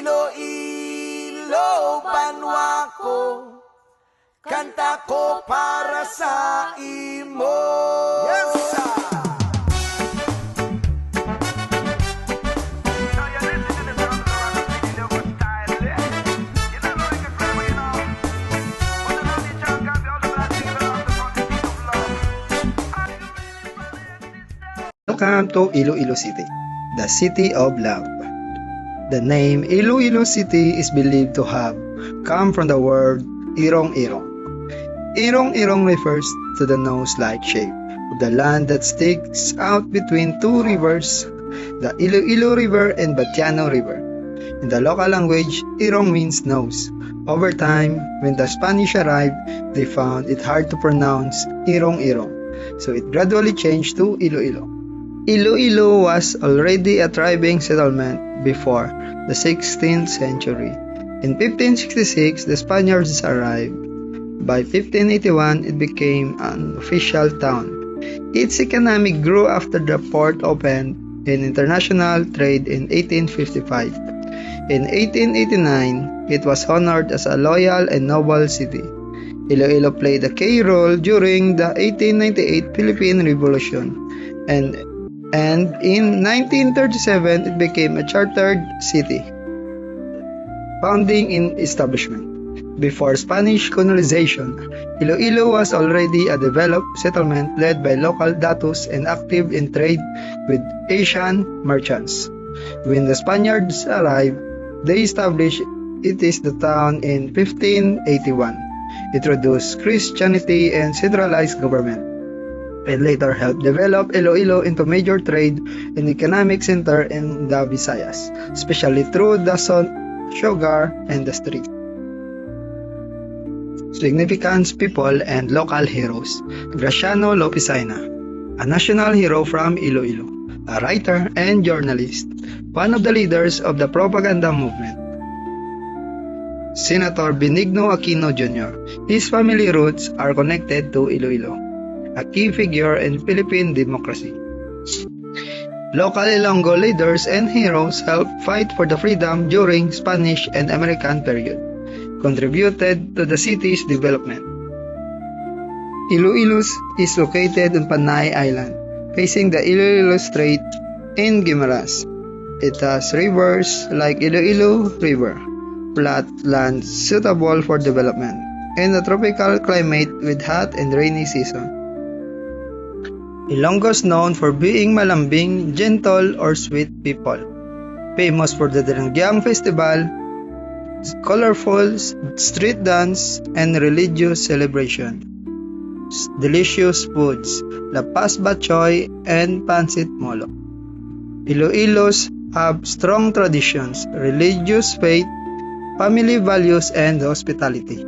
Iloilo, banwa ko, kanta ko para sa imo. Yes, sir! Welcome to Iloilo City, the city of love. The name Iloilo City is believed to have come from the word irong-irong. Irong-irong refers to the nose-like shape of the land that sticks out between two rivers, the Iloilo River and Batiano River. In the local language, irong means nose. Over time, when the Spanish arrived, they found it hard to pronounce irong-irong, so it gradually changed to Iloilo. Iloilo was already a thriving settlement before the 16th century. In 1566, the Spaniards arrived. By 1581, it became an official town. Its economy grew after the port opened in international trade in 1855. In 1889, it was honored as a loyal and noble city. Iloilo played a key role during the 1898 Philippine Revolution, and in 1937 it became a chartered city. Founding and establishment. Before Spanish colonization, Iloilo was already a developed settlement led by local datos and active in trade with Asian merchants. When the Spaniards arrived, they established it is the town in 1581, introduced Christianity and centralized government, and later helped develop Iloilo into major trade and economic center in the Visayas, especially through the sugar industry. Significant people and local heroes. Graciano Lopesina, a national hero from Iloilo, a writer and journalist, one of the leaders of the propaganda movement. Senator Benigno Aquino Jr. His family roots are connected to Iloilo, a key figure in Philippine democracy. Local Ilonggo leaders and heroes helped fight for the freedom during Spanish and American period, contributed to the city's development. Iloilo is located on Panay Island, facing the Iloilo Strait in Guimaras. It has rivers like Iloilo River, flat lands suitable for development, and a tropical climate with hot and rainy season. Ilonggo is known for being malambing, gentle, or sweet people. Famous for the Dirangyang Festival, colorful street dance, and religious celebration. Delicious foods, lapas batchoy, and pancit molo. Iloilos have strong traditions, religious faith, family values, and hospitality.